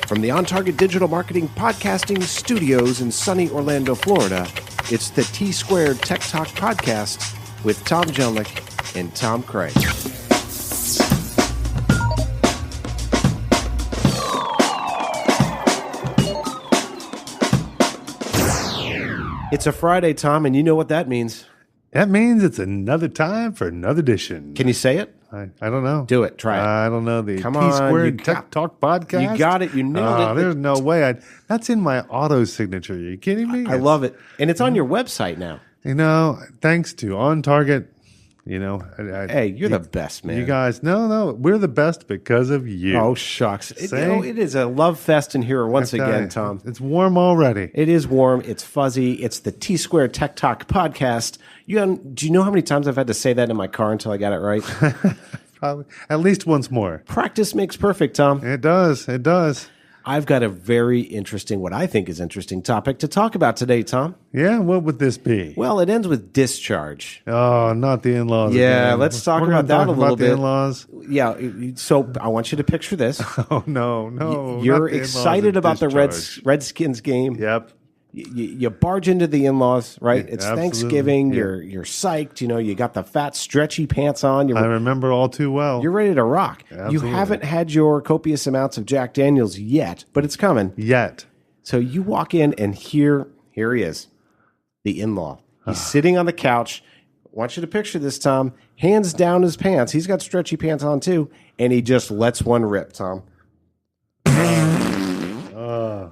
From the On Target Digital Marketing Podcasting Studios in sunny Orlando, Florida, it's the T-Squared Tech Talk Podcast with Tom Jelnick and Tom Craig. It's a Friday, Tom, and you know what that means. That means it's another time for another edition. Can you say it? I don't know. Do it. Try it. I don't know. The Come on, T-Squared Tech Talk Podcast? You got it. You nailed it. There's no way. That's in my auto signature. Are you kidding me? I love it. And it's on your website now. You know, thanks to On Target, hey, you're the best, man. You guys, no, we're the best because of you. Oh, shucks. It is a love fest in here once again, Tom. It's warm already. It is warm. It's fuzzy. It's the T-Squared Tech Talk Podcast. Do you know how many times I've had to say that in my car until I got it right? Probably at least once more. Practice makes perfect, Tom. It does. It does. I've got a very interesting, what I think is interesting topic to talk about today, Tom. Yeah, what would this be? Well, it ends with discharge. Oh, not the in-laws. Yeah, again. let's talk We're about that a little bit. The in-laws. Yeah, so I want you to picture this. Oh, no. You're excited about the Redskins game. Yep. You barge into the in-laws, right? It's Absolutely. Thanksgiving. Yeah. You're psyched. You got the fat, stretchy pants on. I remember all too well. You're ready to rock. Absolutely. You haven't had your copious amounts of Jack Daniels yet, but it's coming. Yet. So you walk in, and here he is, the in-law. He's sitting on the couch. I want you to picture this, Tom. Hands down his pants. He's got stretchy pants on, too, and he just lets one rip, Tom.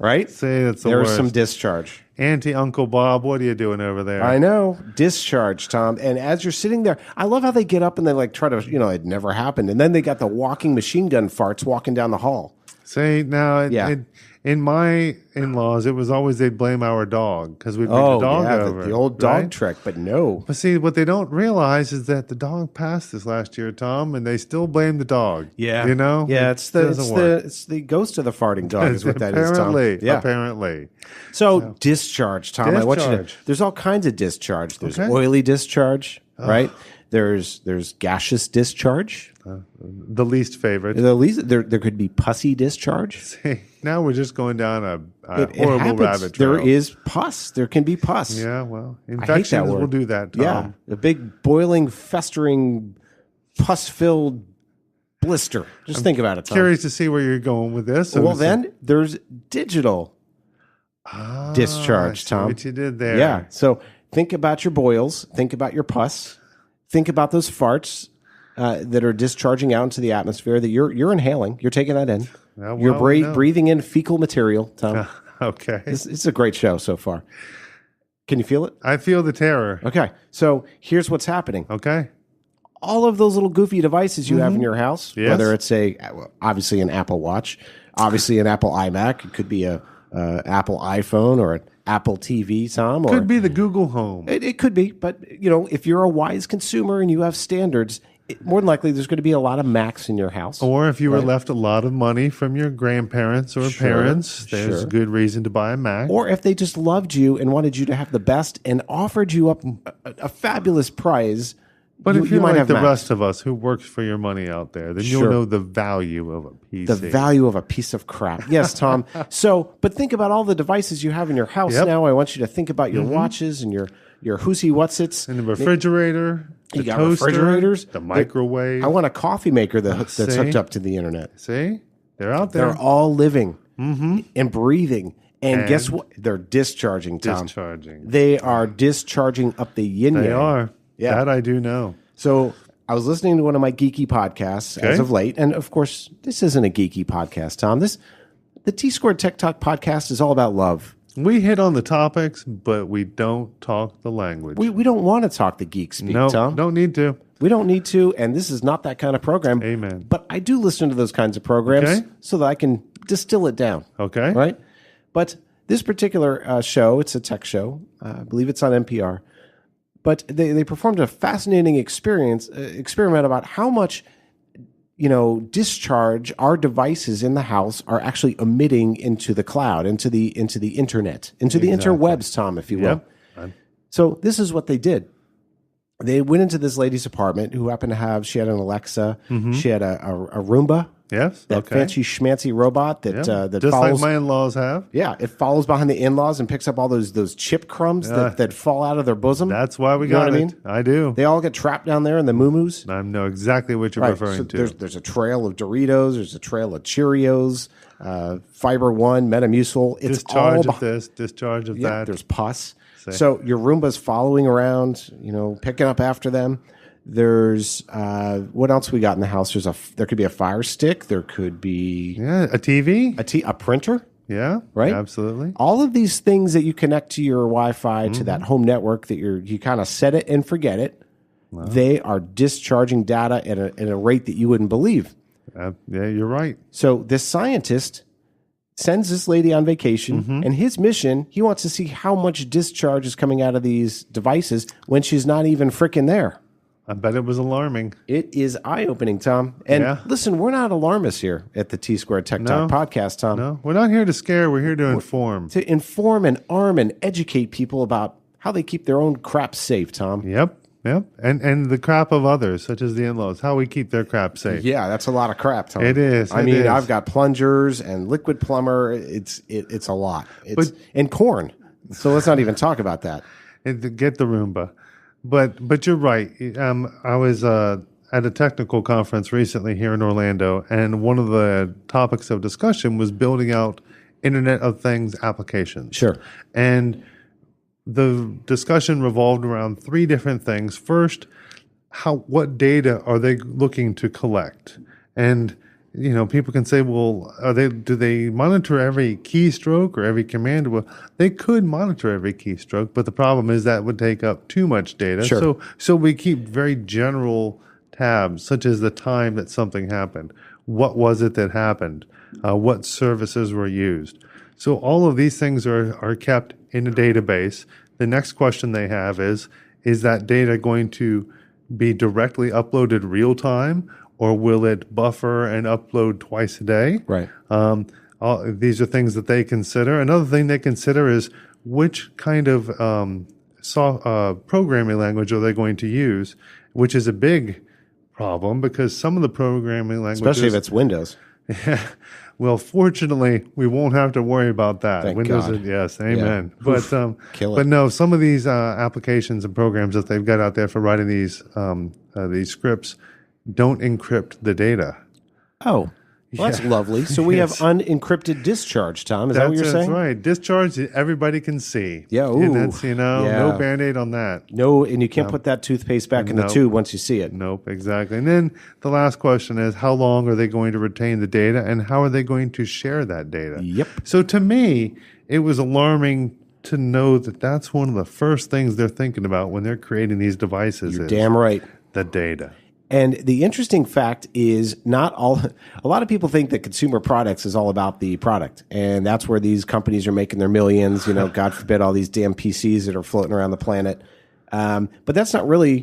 Right? See, that's the There's worst. some discharge. Auntie, Uncle Bob, what are you doing over there? I know. Discharge, Tom. And as you're sitting there, I love how they get up and they try to, it never happened. And then they got the walking machine gun farts walking down the hall. See, now, in my in-laws, it was always they'd blame our dog because we'd bring the dog over. The old dog right? trick, but no. But see, what they don't realize is that the dog passed this last year, Tom, and they still blame the dog. Yeah. You know? Yeah, it's the ghost of the farting dog is what that is, Tom. Apparently. So discharge, Tom. I want you to, there's all kinds of discharge. There's oily discharge, right? There's gaseous discharge. The least favorite. There could be pussy discharge. See, now we're just going down a horrible rabbit trail. There is pus. There can be pus. Yeah, well, infections will do that, Tom. Yeah, a big boiling, festering, pus-filled blister. Just think about it, Tom. Curious to see where you're going with this. Well, then there's digital discharge, Tom. What you did there. Yeah, so think about your boils. Think about your pus. Think about those farts that are discharging out into the atmosphere that you're inhaling. You're taking that in. You're breathing in fecal material, Tom. Okay. It's a great show so far. Can you feel it? I feel the terror. Okay. So here's what's happening. Okay. All of those little goofy devices you have in your house, Yes. whether it's obviously an Apple Watch, obviously an Apple iMac, it could be a Apple iPhone or an Apple TV, Tom. Could be the Google Home. It could be, but if you're a wise consumer and you have standards, more than likely there's going to be a lot of Macs in your house. Or if you were left a lot of money from your grandparents or parents, there's a good reason to buy a Mac. Or if they just loved you and wanted you to have the best and offered you up a fabulous prize. But if you're might like have the Macs. rest of us who works for your money out there, then you'll know the value of a PC. The value of a piece of crap. Yes, Tom. But think about all the devices you have in your house now. I want you to think about your watches and your whoosy whatsits. And the refrigerator, the got toaster, refrigerators, the microwave. I want a coffee maker that's hooked up to the internet. See? They're out there. They're all living and breathing. And guess what? They're discharging, Tom. They are discharging up the yin-yang. They are. Yeah. That I do know. So I was listening to one of my geeky podcasts as of late. And, of course, this isn't a geeky podcast, Tom. The T-Squared Tech Talk podcast is all about love. We hit on the topics, but we don't talk the language. We don't want to talk the geek speak, Tom. Don't need to. We don't need to, and this is not that kind of program. Amen. But I do listen to those kinds of programs so that I can distill it down. Okay. Right? But this particular show, it's a tech show. I believe it's on NPR. But they performed a fascinating experiment about how much, discharge our devices in the house are actually emitting into the cloud, into the internet, into the interwebs, Tom, if you will. Yep. So this is what they did. They went into this lady's apartment who happened to have, she had an Alexa, she had a Roomba, Yes. That fancy schmancy robot that that just follows, like my in-laws have. Yeah, it follows behind the in-laws and picks up all those chip crumbs that fall out of their bosom. That's why we got it. I mean? I do. They all get trapped down there in the moo-moos. I know exactly what you're referring to. There's a trail of Doritos. There's a trail of Cheerios, Fiber One, Metamucil. It's discharge of this, discharge of that. There's pus. So your Roomba's following around, picking up after them. There's what else we got in the house? There could be a Fire Stick. There could be a TV, a printer. Yeah, right. Absolutely. All of these things that you connect to your Wi-Fi to that home network that you kind of set it and forget it. Wow. They are discharging data at a rate that you wouldn't believe. Yeah, you're right. So this scientist sends this lady on vacation, and his mission, he wants to see how much discharge is coming out of these devices when she's not even frickin' there. I bet it was alarming. It is eye-opening, Tom. And listen, we're not alarmists here at the T-Squared Tech Talk podcast, Tom. No, we're not here to scare. We're here to inform. To inform and arm and educate people about how they keep their own crap safe, Tom. Yep. And the crap of others, such as the in-laws, how we keep their crap safe. Yeah, that's a lot of crap, Tom. It is. I've got plungers and liquid plumber. It's a lot. And corn. So let's not even talk about that. Get the Roomba. But you're right. I was at a technical conference recently here in Orlando, and one of the topics of discussion was building out Internet of Things applications. Sure. And the discussion revolved around three different things. First, what data are they looking to collect? And people can say, well, do they monitor every keystroke or every command? Well, they could monitor every keystroke, but the problem is that would take up too much data. Sure. So we keep very general tabs, such as the time that something happened. What was it that happened? What services were used? So all of these things are kept in a database. The next question they have is that data going to be directly uploaded real time, or will it buffer and upload twice a day? Right. These are things that they consider. Another thing they consider is which kind of programming language are they going to use, which is a big problem because some of the programming languages... Especially if it's Windows. Yeah. Well, fortunately, we won't have to worry about that. Thank Windows, God. Yes, amen. Yeah. But no, some of these applications and programs that they've got out there for writing these scripts don't encrypt the data. Oh, well, that's lovely. So we have unencrypted discharge, Tom. Is that what you're saying? That's right. Discharge everybody can see. Yeah. Ooh. And that's, no Band-Aid on that. No, and you can't put that toothpaste back in the tube once you see it. Nope, exactly. And then the last question is, how long are they going to retain the data, and how are they going to share that data? Yep. So to me, it was alarming to know that that's one of the first things they're thinking about when they're creating these devices. You're damn right. The data. And the interesting fact is a lot of people think that consumer products is all about the product. And that's where these companies are making their millions, God forbid all these damn PCs that are floating around the planet. But that's not the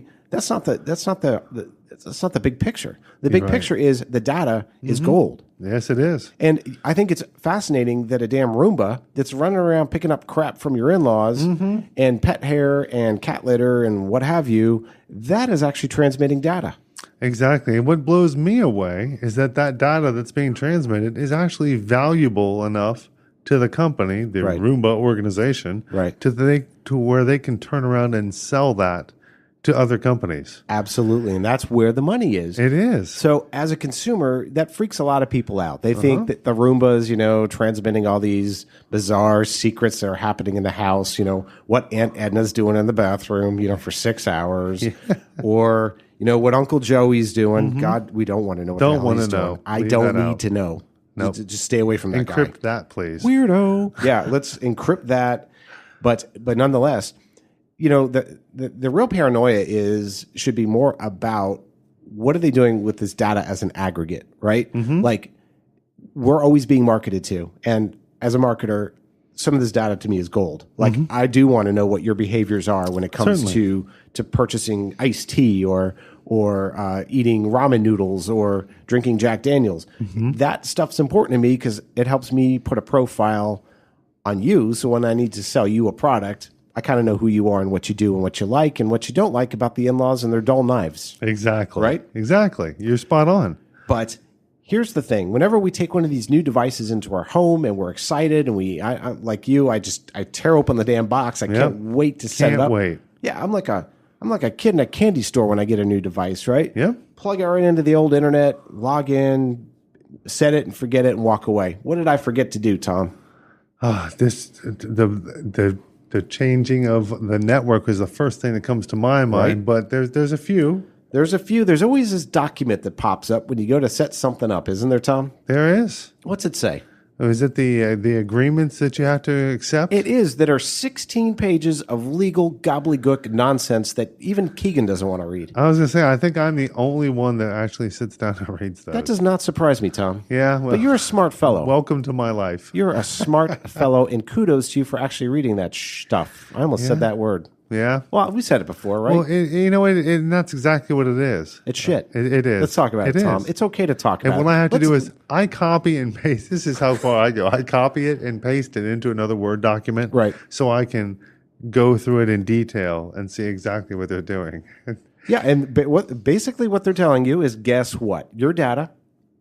big picture. The big picture is the data is gold. Yes, it is. And I think it's fascinating that a damn Roomba that's running around picking up crap from your in-laws and pet hair and cat litter and what have you, that is actually transmitting data. Exactly. And what blows me away is that data that's being transmitted is actually valuable enough to the company, the Roomba organization, to where they can turn around and sell that to other companies. Absolutely. And that's where the money is. It is. So as a consumer, that freaks a lot of people out. They think that the Roombas, transmitting all these bizarre secrets that are happening in the house, what Aunt Edna's doing in the bathroom, for 6 hours, or, what Uncle Joey's doing. God, we don't want to know what the hell he's doing. I don't need to know. Nope. Just stay away from that guy. Encrypt that, please. Weirdo. Yeah, let's encrypt that. But nonetheless, the real paranoia should be more about what are they doing with this data as an aggregate, right? Like we're always being marketed to, and as a marketer, some of this data to me is gold. Like I do want to know what your behaviors are when it comes to purchasing iced tea or eating ramen noodles or drinking Jack Daniels. That stuff's important to me because it helps me put a profile on you. So when I need to sell you a product, I kind of know who you are and what you do and what you like and what you don't like about the in-laws and their dull knives. Exactly. Right? Exactly. You're spot on. But here's the thing. Whenever we take one of these new devices into our home and we're excited and I like you, I tear open the damn box. I can't wait to set it up. Can't wait. Yeah, I'm like a kid in a candy store when I get a new device, right? Yep. Plug it right into the old internet, log in, set it and forget it and walk away. What did I forget to do, Tom? The changing of the network was the first thing that comes to my mind, but there's a few. There's a few. There's always this document that pops up when you go to set something up, isn't there, Tom? There is. What's it say? Is it the agreements that you have to accept? It is. That are 16 pages of legal gobbledygook nonsense that even Keegan doesn't want to read. I was going to say, I think I'm the only one that actually sits down and reads those. That does not surprise me, Tom. Yeah. Well, but you're a smart fellow. Welcome to my life. You're a smart fellow, and kudos to you for actually reading that stuff. I almost said that word. Yeah. Well, we said it before, right? Well, and that's exactly what it is. It's shit. It is. Let's talk about it, Tom. It's okay to talk about it. And what I have to do is I copy and paste. This is how far I go. I copy it and paste it into another Word document. Right. So I can go through it in detail and see exactly what they're doing. Yeah. And basically what they're telling you is, guess what? Your data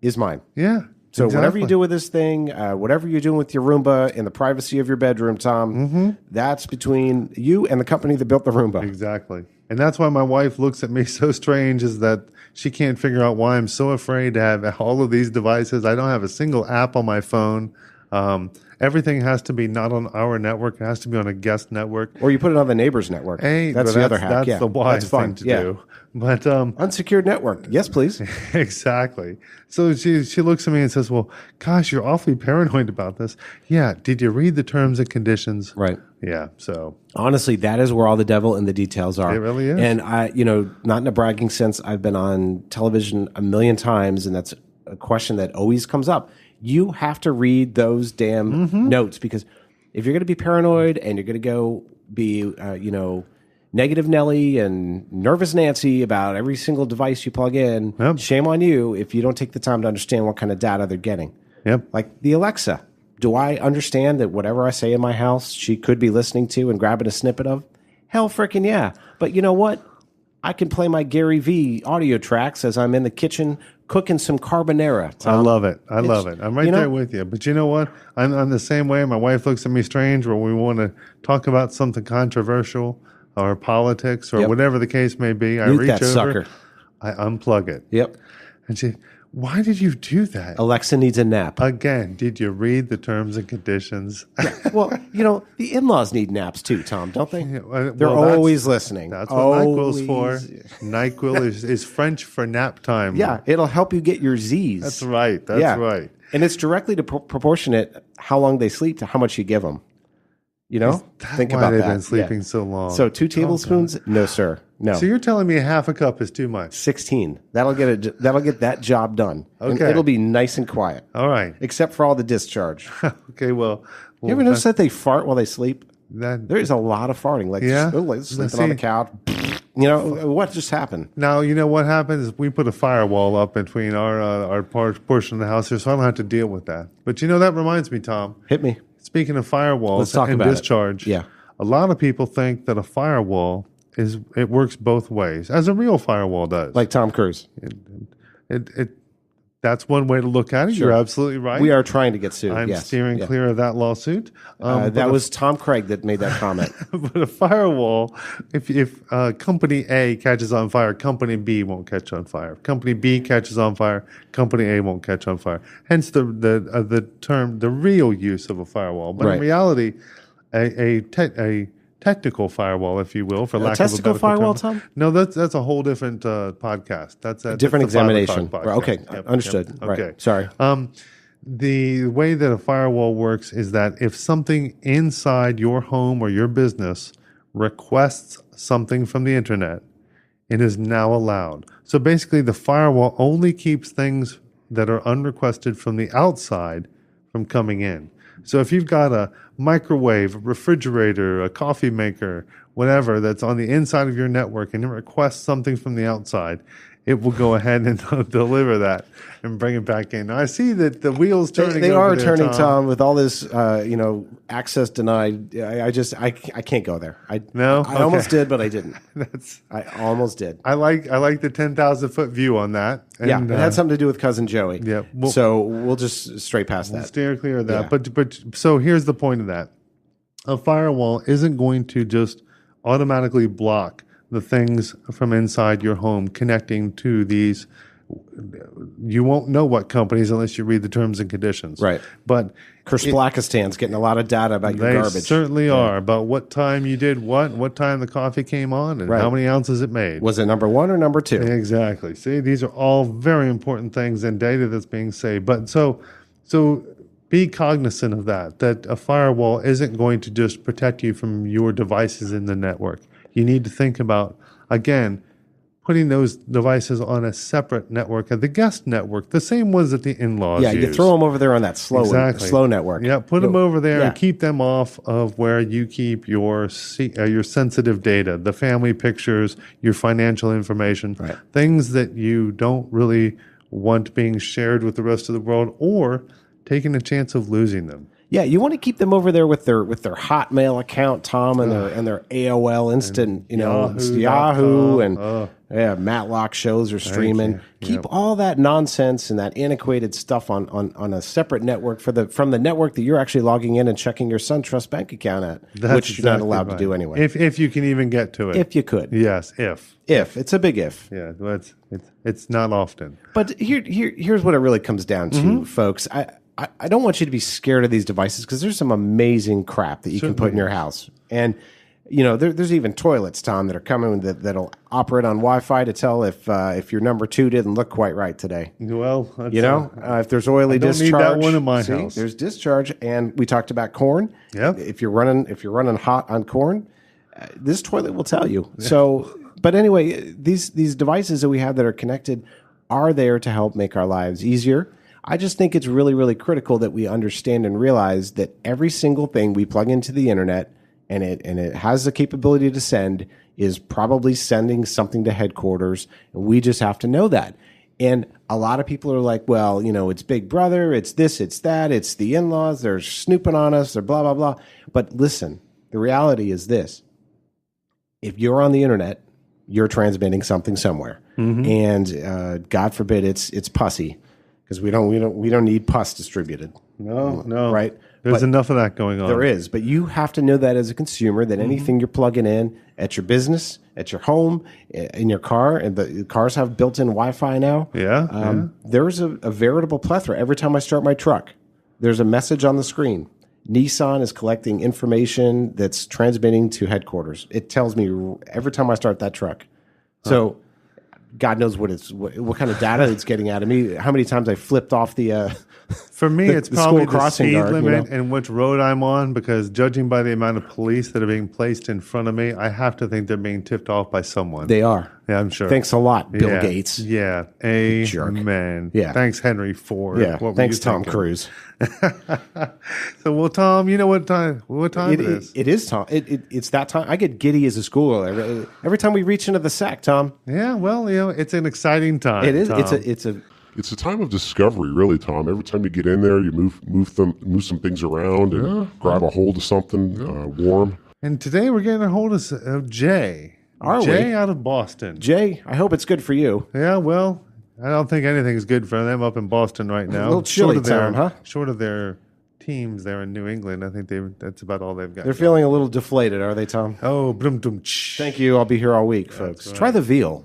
is mine. Yeah. So whatever you do with this thing, whatever you're doing with your Roomba in the privacy of your bedroom, Tom, that's between you and the company that built the Roomba. Exactly. And that's why my wife looks at me so strange, is that she can't figure out why I'm so afraid to have all of these devices. I don't have a single app on my phone. Everything has to be not on our network. It has to be on a guest network. Or you put it on the neighbor's network. Hey, that's the other hack. That's the wise thing to do. But unsecured network. Yes, please. Exactly. So she looks at me and says, "Well, gosh, you're awfully paranoid about this." Yeah. Did you read the terms and conditions? Right. Yeah. So honestly, that is where all the devil in the details are. It really is. And not in a bragging sense, I've been on television a million times, and that's a question that always comes up. You have to read those damn notes, because if you're going to be paranoid and you're going to go be, negative Nelly and nervous Nancy about every single device you plug in, shame on you if you don't take the time to understand what kind of data they're getting. Yep. Like the Alexa. Do I understand that whatever I say in my house, she could be listening to and grabbing a snippet of? Hell freaking yeah. But you know what? I can play my Gary V audio tracks as I'm in the kitchen cooking some carbonara. Tom. I love it. I love it. I'm right there with you. But you know what? I'm the same way. My wife looks at me strange when we want to talk about something controversial or politics or whatever the case may be. I reach over, sucker. I unplug it. Yep. And she, why did you do that? Alexa needs a nap. Again, did you read the terms and conditions? Well, the in-laws need naps too, Tom, don't they? Yeah, They're always listening. That's what NyQuil's for. NyQuil is French for nap time. Yeah, it'll help you get your Z's. That's right. That's right. And it's directly proportionate how long they sleep to how much you give them. Think about that. They've been sleeping so long. So 2 tablespoons? No, sir. No. So you're telling me half a cup is too much? 16. That'll get that job done. Okay. And it'll be nice and quiet. All right. Except for all the discharge. Okay. Well, you ever notice that they fart while they sleep? There is a lot of farting. Like, sleeping on the couch. What just happened? Now, you know what happens is we put a firewall up between our portion of the house here, so I don't have to deal with that. But that reminds me, Tom. Hit me. Speaking of firewalls and discharge, a lot of people think that a firewall works both ways, as a real firewall does. Like Tom Cruise. That's one way to look at it. Sure. You're absolutely right. We are trying to get sued. I'm steering clear of that lawsuit. That was Tom Craig that made that comment. But a firewall, if Company A catches on fire, Company B won't catch on fire. Company B catches on fire, Company A won't catch on fire. Hence the term, the real use of a firewall. But in reality, a technical firewall, if you will, for lack of a better testicle firewall, Tom? No, that's a whole different podcast. That's a different examination. Okay, understood. Yep. Okay, right. Sorry. The way that a firewall works is that if something inside your home or your business requests something from the internet, it is now allowed. So basically, the firewall only keeps things that are unrequested from the outside from coming in. So if you've got a microwave, a refrigerator, a coffee maker, whatever that's on the inside of your network and it requests something from the outside, it will go ahead and deliver that and bring it back in. Now, I see that the wheels turning. They over are there, turning, Tom, with all this, access denied. I can't go there. I almost did, but I didn't. I almost did. I like the 10,000-foot view on that. And, it had something to do with Cousin Joey. Yeah. So we'll just straight past that. Steer clear of that. Yeah. But so here's the point of that. A firewall isn't going to just automatically block the things from inside your home connecting to these. You won't know what companies unless you read the terms and conditions. Right. But Kurspalakistan's getting a lot of data about your garbage. They certainly are, about what time you did what time the coffee came on, and how many ounces it made. Was it number 1 or number 2? Exactly. See, these are all very important things and data that's being saved. But so be cognizant of that a firewall isn't going to just protect you from your devices in the network. You need to think about, again, putting those devices on a separate network, the guest network, the same ones that the in-laws use. You throw them over there on that slow network. Yeah, put them over there and keep them off of where you keep your sensitive data, the family pictures, your financial information, things that you don't really want being shared with the rest of the world or taking a chance of losing them. Yeah, you want to keep them over there with their Hotmail account, Tom, and their AOL Instant, Yahoo, and Matlock shows are streaming. Keep all that nonsense and that antiquated stuff on a separate network from the network that you're actually logging in and checking your SunTrust bank account at, which you're not allowed to do anyway. If you can even get to it. If you could. Yes, if. It's a big if. Yeah, well, it's not often. But here's what it really comes down to, folks. I don't want you to be scared of these devices because there's some amazing crap that you can put in your house. And, there's even toilets, Tom, that are coming that'll operate on Wi-Fi to tell if your number 2 didn't look quite right today. Well, if there's oily discharge. I don't need that one in my house. There's discharge. And we talked about corn. Yep. If you're running hot on corn, this toilet will tell you. So, but anyway, these devices that we have that are connected are there to help make our lives easier. I just think it's really, really critical that we understand and realize that every single thing we plug into the internet and it has the capability to send is probably sending something to headquarters, and we just have to know that. And a lot of people are like, well, it's Big Brother, it's this, it's that, it's the in-laws, they're snooping on us, they're blah, blah, blah. But listen, the reality is this. If you're on the internet, you're transmitting something somewhere. And God forbid it's pussy. Because we don't need pus distributed. No. Right? There's enough of that going on. There is. But you have to know that as a consumer, that anything you're plugging in at your business, at your home, in your car, and the cars have built-in Wi-Fi now. There's a veritable plethora. Every time I start my truck, there's a message on the screen. Nissan is collecting information that's transmitting to headquarters. It tells me every time I start that truck. So God knows what kind of data it's getting out of me. How many times I flipped off the for me, it's probably the speed guard, limit and which road I'm on, because judging by the amount of police that are being placed in front of me, I have to think they're being tipped off by someone. They are. Yeah, I'm sure. Thanks a lot, Bill Gates. Yeah. Amen. Yeah. Thanks, Henry Ford. Yeah. Thanks, Tom Cruise. So, well, Tom, you know what time it is? It is, Tom. It's that time. I get giddy as a schooler every time we reach into the sack, Tom. Yeah, well, it's an exciting time. It is. Tom. It's a time of discovery, really, Tom. Every time you get in there, you move some things around and grab a hold of something warm. And today we're getting a hold of Jay. Jay out of Boston. Jay, I hope it's good for you. Yeah, well, I don't think anything's good for them up in Boston right now. A little chilly town, huh? Short of their teams there in New England, I think that's about all they've got. They're feeling a little deflated, are they, Tom? Oh, thank you. I'll be here all week, folks. Right. Try the veal.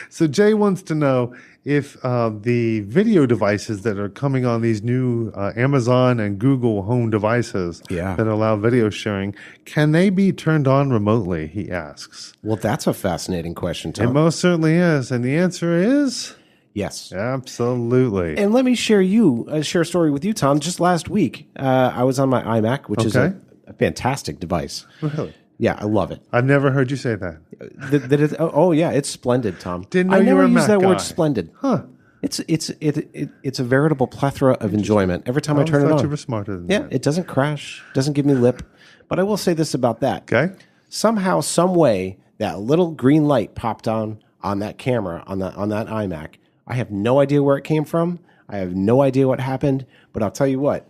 So Jay wants to know if the video devices that are coming on these new Amazon and Google Home devices that allow video sharing, can they be turned on remotely, he asks. Well, that's a fascinating question, Tom. It most certainly is. And the answer is... yes. Absolutely. And let me share a story with you, Tom. Just last week, I was on my iMac, which is a fantastic device. Really? Yeah, I love it. I've never heard you say that. It's splendid, Tom. Didn't know you were a Mac guy. I never use that word splendid. Huh. It's a veritable plethora of enjoyment every time I turn it on. I thought you were smarter than that. It doesn't crash, doesn't give me lip. But I will say this about that. Okay. Somehow, some way, that little green light popped on on that camera, on that iMac. I have no idea where it came from. I have no idea what happened, but I'll tell you what,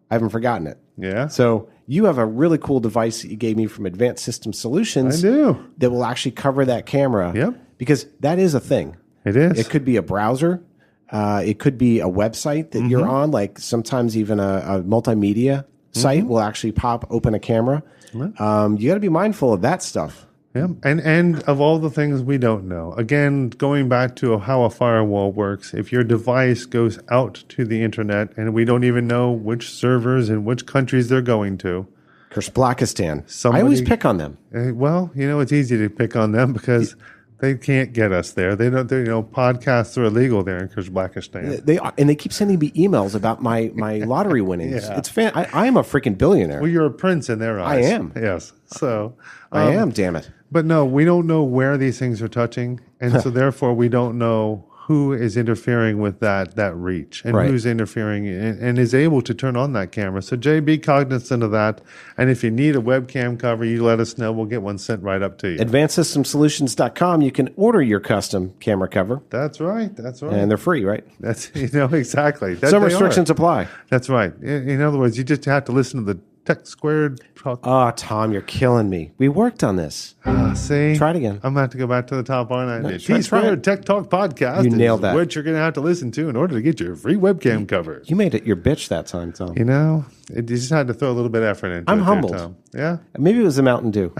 I haven't forgotten it. Yeah. So you have a really cool device that you gave me from Advanced System Solutions. I do. That will actually cover that camera. Yep. Because that is a thing. It is. It could be a browser. It could be a website that you're on. Like sometimes even a multimedia site will actually open a camera. You got to be mindful of that stuff. Yeah, and of all the things we don't know, again, going back to how a firewall works, if your device goes out to the internet and we don't even know which servers and which countries they're going to. Uzbekistan. I always pick on them. Well, it's easy to pick on them because they can't get us there. They don't. Podcasts are illegal there in Uzbekistan. They are, and they keep sending me emails about my lottery winnings. Yeah. It's I am a freaking billionaire. Well, you're a prince in their eyes. I am. Yes. So I am. Damn it. But no, we don't know where these things are touching, and so therefore we don't know who is interfering with that reach and who's interfering and is able to turn on that camera. So Jay, be cognizant of that. And if you need a webcam cover, you let us know. We'll get one sent right up to you. AdvancedSystemSolutions.com. You can order your custom camera cover. That's right. And they're free, right? That's exactly. Some restrictions apply. That's right. In other words, you just have to listen to the Tech Squared. Oh, Tom, you're killing me. We worked on this. See? Try it again. I'm going to have to go back to the top, aren't I? No, T Squared Tech Talk Podcast. You nailed that. Which you're going to have to listen to in order to get your free webcam cover. You made it your bitch that time, Tom. You just had to throw a little bit of effort into it. I'm humbled. Tom. Yeah? Maybe it was the Mountain Dew.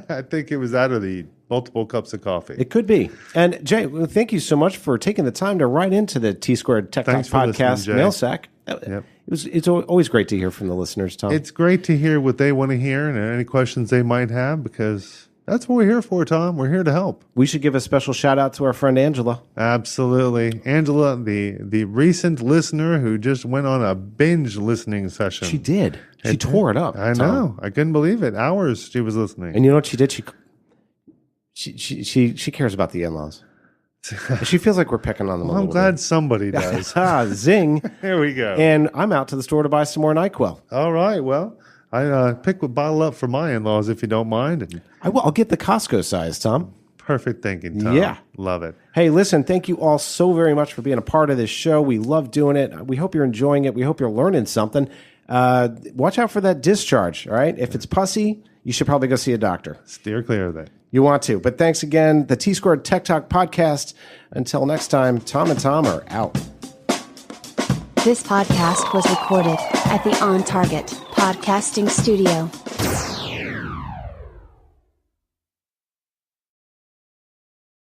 I think it was out of the multiple cups of coffee. It could be. And Jay, thank you so much for taking the time to write into the T Squared Tech Talk Podcast mail sack. Yep. It's always great to hear from the listeners, Tom. It's great to hear what they want to hear and any questions they might have because that's what we're here for, Tom. We're here to help. We should give a special shout out to our friend Angela. Absolutely. Angela, the recent listener who just went on a binge listening session. She did. She tore it up. I know. I couldn't believe it. Hours she was listening. And you know what she did? She cares about the in-laws. She feels like we're picking on them. Well, I'm glad somebody does. Zing. Here we go. And I'm out to the store to buy some more NyQuil. All right. Well, I pick a bottle up for my in-laws if you don't mind. And I'll get the Costco size, Tom. Perfect thinking, Tom. Yeah. Love it. Hey, listen, thank you all so very much for being a part of this show. We love doing it. We hope you're enjoying it. We hope you're learning something. Watch out for that discharge, all right? If it's pussy, you should probably go see a doctor. Steer clear of it. You want to. But thanks again. The T Squared Tech Talk Podcast. Until next time, Tom and Tom are out. This podcast was recorded at the On Target Podcasting Studio.